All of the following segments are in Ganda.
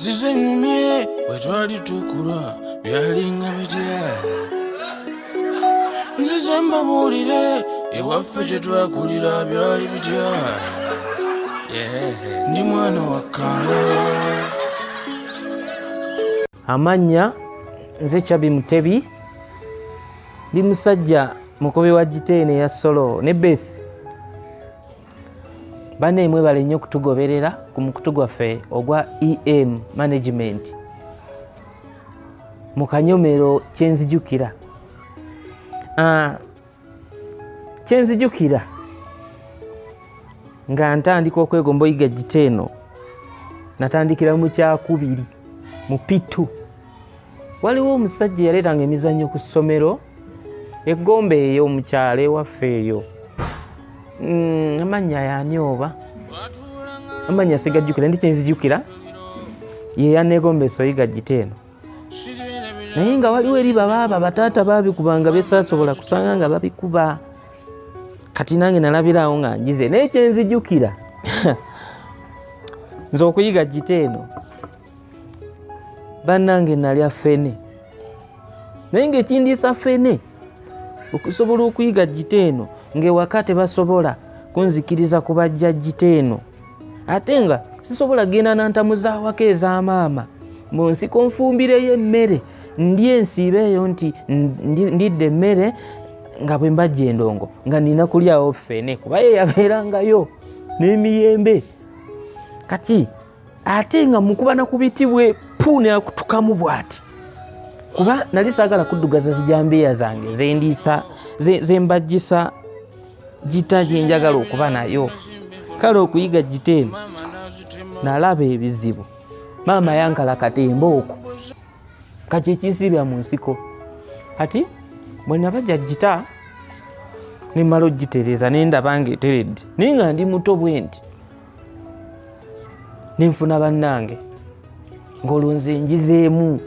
zizenyumye bwe twali tukula byalinga bitya nzize mbabuulire ewaffe gye twakulira byali bitya ndi mwana wa kaalo. Amannya nze Kyabi Mutebi, ndi musajja mukobe wa giteene ya solo ne besi. Banne mwebale nnyo kutugoberera ku mukutu gwaffe ogwa EM Management mu kanyomero kyenzijukira. Kyenzijukira nga ntandika okwegomba oyiga giteeno, natandikira mu kyakubiri mu P2. Waliwo omusajja yaleetanga emizannyo ku ssomero eggomba eyo mu kyalo ewaffe eyo. Amannya yaani oba amannya sigajjukira, ndi kyenzijukira ye yaneegombesa oyiga giteeno. Naye nga waliwo eri babaaba bataata baabikubanga besaasobola kusanga nga babikuba. Kati nange nalabirawo nga njize naye kyenzijukira nze okuyiga giteeno bannange nalya ffene, naye ng'ekindiisa ffene okusobola okuyiga giteeno ng'ewaka tebasobola kunzikiriza kubajja giteeno, ate nga sisobola genda nantamuza awaka ez'amaama mu nsiko nfumbireyo emmere ndye ensiibe eyo nti ndidde emmere nga bwe mbajja endongo nga nina kulyawo ffene kuba ye yabeerangayo n'emiyembe. Kati ate nga mukuba na kubitibwe puune akutukamu bw'ati kuba nali saagala kuddugaza zijambiya zange zendiisa zembajjisa gita gye njagala okuba nayo. Kale okuyiga giteeno nalaba ebizibu. Maama yankala katemba okwo kati ekisibya mu nsiko. Kati bwe nabajja gita nemala ogitereeza nendaba ng'eteredde naye nga ndi muto bwe nti nenfuna bannange ng'olwo nze njizeemu.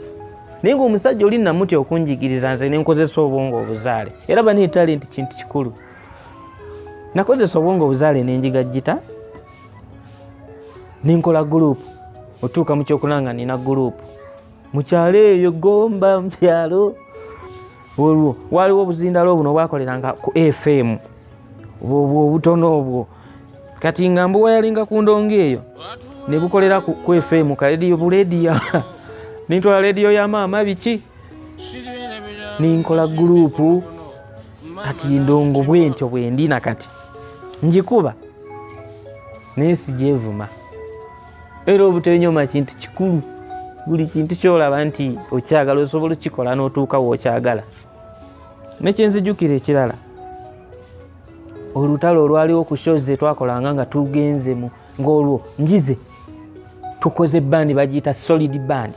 Naye ng'omusajja oli namutya okunjigiriza nze nenkozesa obwongo obuzaale, era bane talenti kintu kikulu. Nakozesa obwongo obuzaale nenjiga gita nenkola gurupu. Otuuka mu kyokulanga nina gurupu mu kyalo eyo Gomba mu kyalo. Olwo waliwo obuzindalo buno bwakoleranga ku FM obwo obutono obwo. Kati nga mbu wayalinga ku ndongo eyo ne bukolera ku FM ka radio buledia nintwala radio ya maama biki ninkola gurupu. Kati ndongo bwentyo bwendina kati njikuba nesijevuma. Era obutenyoma kintu kikulu. Buli kintu kyolaba nti okyagala osobola okikola n'otuuka w'okyagala. Nekyenzijukira ekirala olutalo olwaliwo ku shows ze twakolanga nga tugenzemu ng'olwo njize tukoze bandi bagiyita solid band.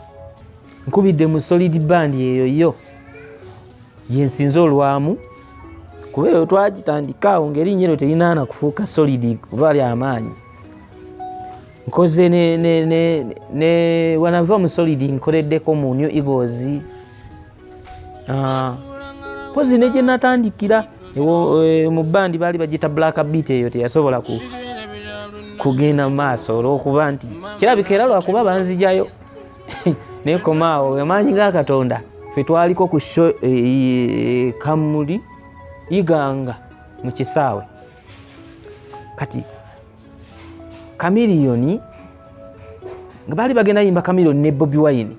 Nkubidde mu solid band eyo yo yensinze olwamu kuba eyo twagitandikaawo ng'erinnya eryo terinaana kufuuka solid kuba lya amaanyi. Nkoze ne wanava mu solid nkoleddeko mu New Eagles. Pozi ne gye natandikira mu bandi baali bagita Black Beat eyo teyasobola kugenda mu maaso olw'okuba nti kirabika era lwakuba banzijayo nekomaawo amaanyi ga Katonda. Ffe twaliko ku show Kamuli Iganga mu kisaawe. Kati Chameleone nga baali bagenda yimba Chameleone ne Bobi Wine.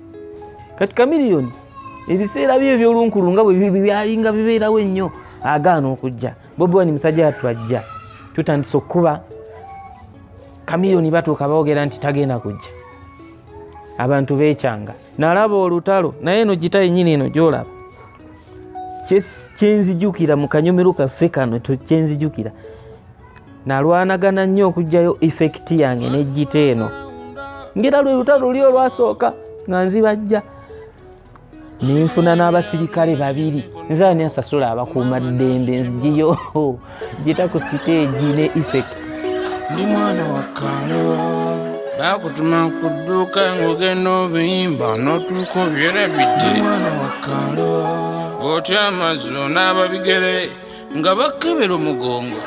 Kati Chameleone ebiseera bye ebyolunkulu nga bwe byalinga bibeerawo ennyo agaana okujja. Bobi Wine musajja atwajja tutandise okuba Chameleone batuuka boogera nti tagenda kujja. Abantu beekyanga nalaba olutalo naye eno gita yennyini eno gyolaba kyenzijukira mu kanyomero kaffe kano kyenzijukira. Nalwanagana nnyo okujjayo effect yange ne giteeno ngera lwe lutalo luli olwasooka nga nzibajja ninfuna n'abasirikale babiri nze ani asasula abakuuma ddembe nzigiyo gita ku stage ne effect. Ndi mwana wa kaalo bakutuma ku dduuka ng'ogenda obiyimba n'otuuka obyerabidde. Ndi mwana wa kaalo otya amazzo n'ababigere nga bakebera omugongo